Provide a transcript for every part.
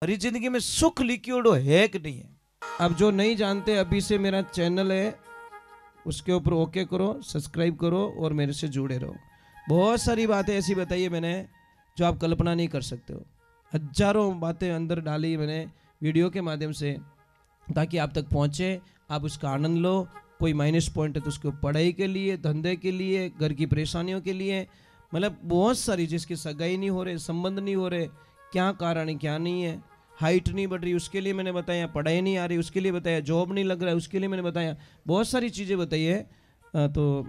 हमारी जिंदगी में सुख लिक्विड है कि नहीं है। अब जो नहीं जानते, अभी से मेरा चैनल है, उसके ऊपर ओके करो, सब्सक्राइब करो और मेरे से जुड़े रहो। बहुत सारी बातें ऐसी बताई है मैंने जो आप कल्पना नहीं कर सकते हो। हजारों बातें अंदर डाली मैंने वीडियो के माध्यम से, ताकि आप तक पहुंचे, आप उसका आनंद लो। कोई माइनस पॉइंट है तो उसको पढ़ाई के लिए, धंधे के लिए, घर की परेशानियों के लिए, मतलब बहुत सारी, जिसकी सगाई नहीं हो रहे, संबंध नहीं हो रहे, क्या कारण है क्या नहीं है, हाइट नहीं बढ़ रही उसके लिए मैंने बताया, पढ़ाई नहीं आ रही उसके लिए बताया, जॉब नहीं लग रहा है उसके लिए मैंने बताया, बहुत सारी चीज़ें बताई है। तो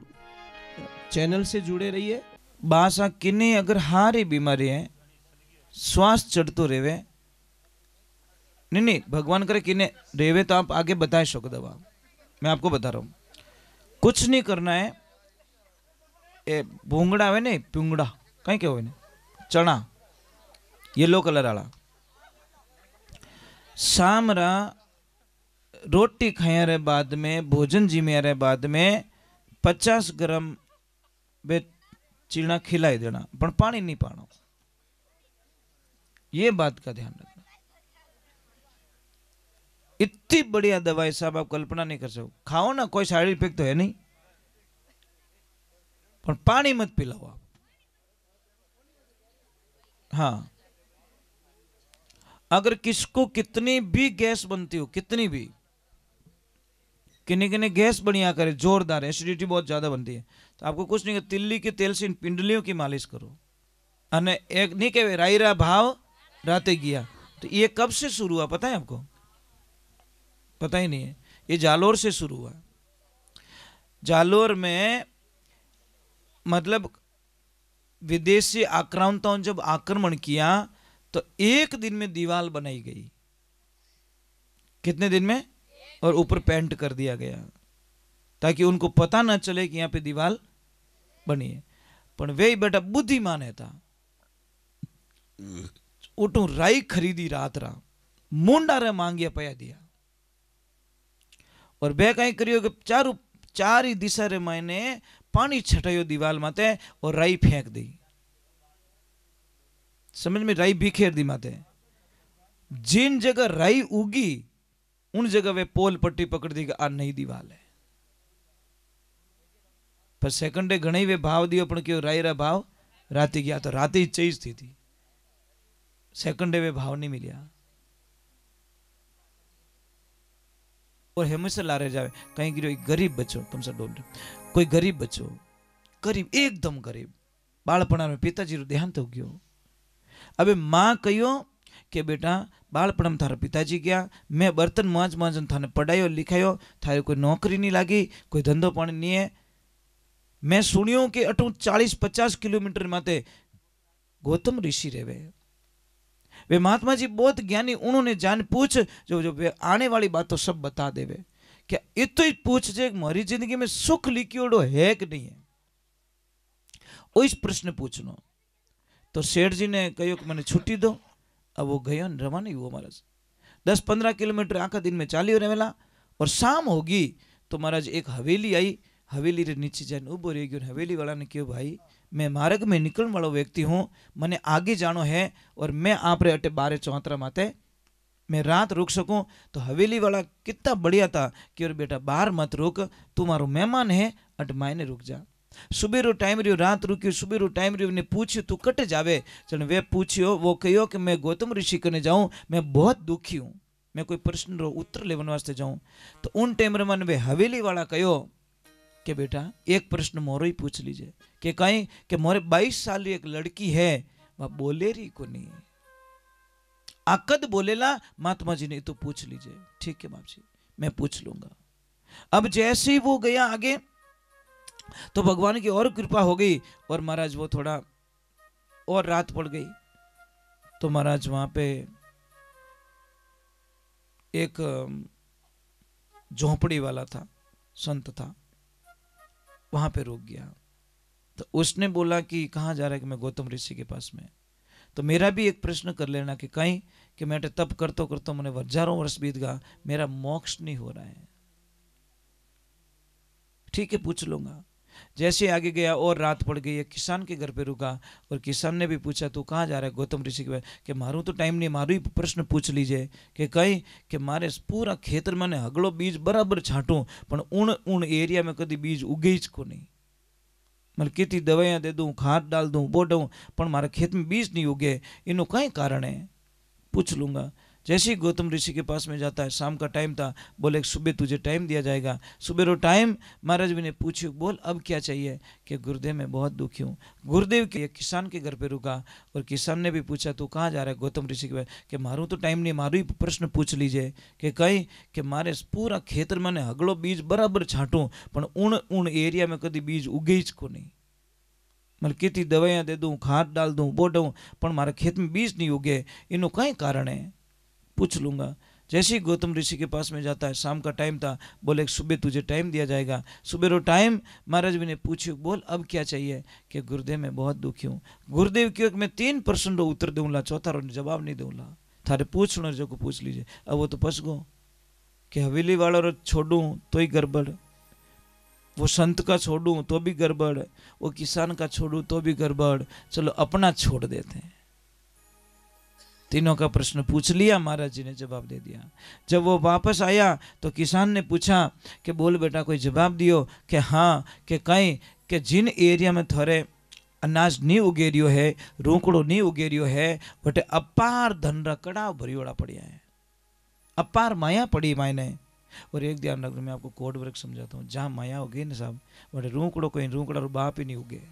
चैनल से जुड़े रहिए। बासा किन्नी अगर हारी बीमारी है, श्वास चढ़तो रेवे, नहीं भगवान करे किन्ने रेवे तो आप आगे बता सको दवा। मैं आपको बता रहा हूँ, कुछ नहीं करना है। ए भूंगड़ा है नहीं, पुंगड़ा कहीं क्या हो, चना येलो कलर वाला, सामरा रोटी खाया रे बाद में, भोजन जिम्या रे बाद में 50 ग्राम बे चीना खिलाई देना, पर पानी नहीं पाना। ये बात का ध्यान रखना। इतनी बढ़िया दवाई साहब आप कल्पना नहीं कर सकते। खाओ ना, कोई साइड इफेक्ट तो है नहीं, पर पानी मत पिलाओ आप। हाँ, अगर किसको कितनी भी गैस बनती हो, कितनी भी, किन्हीं किन्हीं गैस बढ़िया करे, जोरदार एसिडिटी बहुत ज्यादा बनती है, तो आपको कुछ नहीं, तिल्ली के तेल से इन पिंडलियों की मालिश करो। अने एक नहीं कहे रायरा भाव राते गया, तो ये कब से शुरू हुआ पता है आपको? पता ही नहीं है। ये जालोर से शुरू हुआ। जालोर में मतलब विदेशी आक्रांताओं जब आक्रमण किया तो एक दिन में दीवार बनाई गई। कितने दिन में? और ऊपर पेंट कर दिया गया ताकि उनको पता ना चले कि यहां पे दीवार बनी है। पर वे बेटा बुद्धिमान है था, उठू राई खरीदी रात रा, मुंडा रे मांगिया पया दिया, और बे कई करियो कि चार ही दिशा रे मायने पानी छटायो दीवार माते और राई फेंक दी। समझ में? राई बिखेर दी माते। जिन जगह राई उगी उन जगह वे पोल पट्टी पकड़ दी कि आ नई दीवार है। पर सेकंडे घणे वे भाव दियो, पण क्यों राई रा भाव राती गया, तो राती ही चीज थी सेकंडे वे भाव नहीं मिलिया। और हमेशा लारे जावे कहीं गिरो गरीब बच्चो, तुम से डोल कोई गरीब बच्चो, गरीब एकदम गरीब, बाळपणा में पिताजी रो देहांत हो गयो। अबे मां कहियो कि बेटा बाळपण में थारा पिताजी गया, मैं बर्तन मांज मांज थाने पढ़ायो लिखायो, थारे कोई नौकरी नहीं लागी, कोई धंधो पानी नहीं है। मैं सुनियो कि अटू 40-50 किलोमीटर माते गौतम ऋषि रेवे, वे महात्मा जी बहुत ज्ञानी, उन्होंने जान पूछ जो वे आने वाली बात तो सब बता देवे। क्या इतो ही पूछ जे मारी जिंदगी में सुख लिक्विडो है कि नहीं है, वो इस प्रश्न पूछनो। तो सेठ जी ने कहो कि मैंने छुट्टी दो। अब वो गयो रवाना हुआ महाराज, 10-15 किलोमीटर आखा दिन में चालियो रहेला। और शाम होगी तो महाराज एक हवेली आई, हवेली रे नीचे जाने उबो रह गयो। हवेली वाला ने कहो भाई मैं मार्ग में निकलने वाला व्यक्ति हूँ, मने आगे जानो है और मैं आप रे अटे 12-34 माते मैं रात रुक सकूं। तो हवेली वाला कितना बढ़िया था कि और बेटा बाहर मत रुक, तू मारो मेहमान है, अट मायने रुक जा। सुबह रो टाइम रियो, रात रुकियो, सुबह रो टाइम रियो ने पूछ्यो तू कट जावे, चल वे पूछ्यो, वो कहो कि मैं गौतम ऋषि कने जाऊं, मैं बहुत दुखी हूं, मैं कोई प्रश्न रो उत्तर लेवन वास्ते जाऊं। तो उन टाइम रे मन वे हवेली वाला कहो कि बेटा एक प्रश्न मोरो ही पूछ लीजिए कि कहीं कि मोरे 22 साल की एक लड़की है, वह बोले रही को नहीं, आकद बोलेला महात्मा जी ने तो पूछ लीजिए। ठीक है बाप जी, मैं पूछ लूंगा। अब जैसे ही वो गया आगे तो भगवान की और कृपा हो गई, और महाराज वो थोड़ा और रात पड़ गई तो महाराज वहां पे एक झोंपड़ी वाला था, संत था, वहां पे रुक गया। तो उसने बोला कि कहाँ जा रहा है? कि मैं गौतम ऋषि के पास में। तो मेरा भी एक प्रश्न कर लेना कि कहीं कि मैं तप करतो करतो मैंने हजारों वर्ष बीत गया, मेरा मोक्ष नहीं हो रहा है। ठीक है पूछ लूंगा। जैसे आगे गया और रात पड़ गई, एक किसान के घर पे रुका और किसान ने भी पूछा तू कहाँ जा रहा है गौतम ऋषि के पास, कि मारू तो टाइम नहीं, मारू ही प्रश्न पूछ लीजिए कि कहीं कि मारे पूरा खेतर मैंने हगड़ो बीज बराबर छाटू पण उन एरिया में कभी बीज उगे ज को नहीं, मतलब कितनी दवाइयाँ दे दूँ, खाद डाल दूँ, बोडूँ, पण मारे खेत में बीज नहीं उगे, इनो कई कारण है, पूछ लूँगा। जैसे ही गौतम ऋषि के पास में जाता है, शाम का टाइम था, बोले सुबह तुझे टाइम दिया जाएगा। सुबह रो टाइम महाराज जी ने पूछा बोल अब क्या चाहिए, कि गुरुदेव मैं बहुत दुखी हूँ। गुरुदेव के किसान के घर पे रुका और किसान ने भी पूछा तू कहाँ जा रहा है गौतम ऋषि के पास, कि मारू तो टाइम नहीं, मारू ही प्रश्न पूछ लीजिए कि कहीं कि मारे पूरा खेतर मैंने हगड़ो बीज बराबर छाटू पण उन एरिया में कभी बीज उगे ज को नहीं, मतलब कितनी दवाइयाँ दे दूँ, खाद डाल दूँ, बोडूँ, पण मारे खेत में बीज नहीं उगे, इनो कई कारण है, पूछ लूँगा। जैसे ही गौतम ऋषि के पास में जाता है, शाम का टाइम था, बोले सुबह तुझे टाइम दिया जाएगा। सुबह रो टाइम महाराज जी ने पूछा बोल अब क्या चाहिए, कि गुरुदेव मैं बहुत दुखी हूँ। गुरुदेव क्यों मैं 3% उत्तर दूंगा, चौथा रो जवाब नहीं दूंगा, थारे पूछना जो को पूछ लीजिए। अब वो तो फंस गो कि हवेली वाला रो छोड़ू तो ही गड़बड़, वो संत का छोड़ू तो भी गड़बड़, वो किसान का छोड़ू तो भी गड़बड़, चलो अपना छोड़ देते हैं। तीनों का प्रश्न पूछ लिया, महाराज जी ने जवाब दे दिया। जब वो वापस आया तो किसान ने पूछा कि बोल बेटा कोई जवाब दियो, कि हाँ, कि कहीं कि जिन एरिया में थोड़े अनाज नहीं उगेरियो है, रोकड़ो नहीं उगेरियो है, बटे अपार धन रकड़ा भरियोड़ा पड़िया है, अपार माया पड़ी मायने। और एक ध्यान रखना, मैं आपको कोड वर्क समझाता हूँ, जहाँ माया उगे ना साहब, बटे रोकड़ो कोई रोकड़ा रो बाप ही नहीं उगे,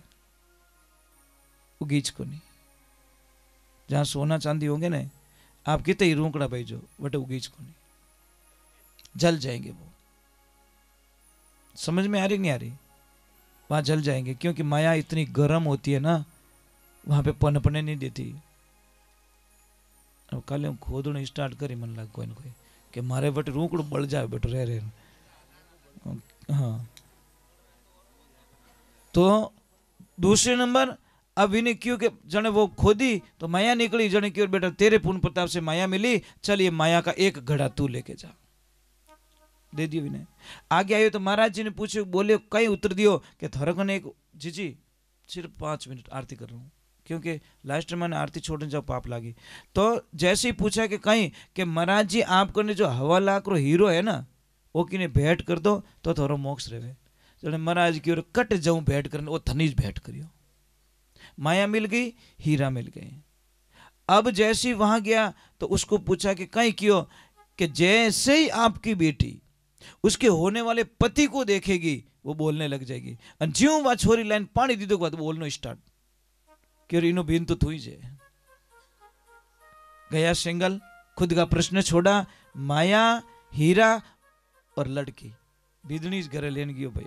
उगीच को नहीं। जहाँ सोना चांदी होंगे ना, आप कितने ही रोकड़ा भेजो बटे उगीच को नहीं, जल जाएंगे वो। समझ में आ रही नहीं आ रही, वहां जल जाएंगे, क्योंकि माया इतनी गर्म होती है ना, वहां पे पनपने नहीं देती। अब कल हम खोदने स्टार्ट करी, मन लग कोई ना कोई कि मारे बट रोकड़ो बढ़ जाए बट रह। हाँ, तो दूसरे नंबर अब इन्हें क्यों कि जने वो खोदी तो माया निकली, जने क्यों बेटा तेरे पुण्य प्रताप से माया मिली, चलिए माया का एक घड़ा तू लेके जा, दे दियो इन्हें। आगे आयो तो महाराज जी ने पूछे, बोले कहीं उत्तर दियो कि थरक ने एक जी सिर्फ 5 मिनट आरती कर रहा हूँ, क्योंकि लास्ट में मैंने आरती छोड़ने जब पाप लागी। तो जैसे ही पूछा कि कहीं कि महाराज जी आपको ने जो 1.25 लाख रो हीरो है ना, वो किने भेंट कर दो तो थोड़ा मोक्ष रहे। जने महाराज की ओर कट जाऊं भेंट करने, वो थनीज भेंट करियो, माया मिल गई, हीरा मिल गए। अब जैसे ही वहां गया तो उसको पूछा कि कहीं क्यों, कि जैसे ही आपकी बेटी उसके होने वाले पति को देखेगी वो बोलने लग जाएगी, और ज्यों वह छोरी लाइन पानी दी तो बोलना स्टार्ट, क्यों इनो बीन तो थुई जे गया सिंगल। खुद का प्रश्न छोड़ा, माया, हीरा और लड़की बिजनेस घरे लेन गयो भाई।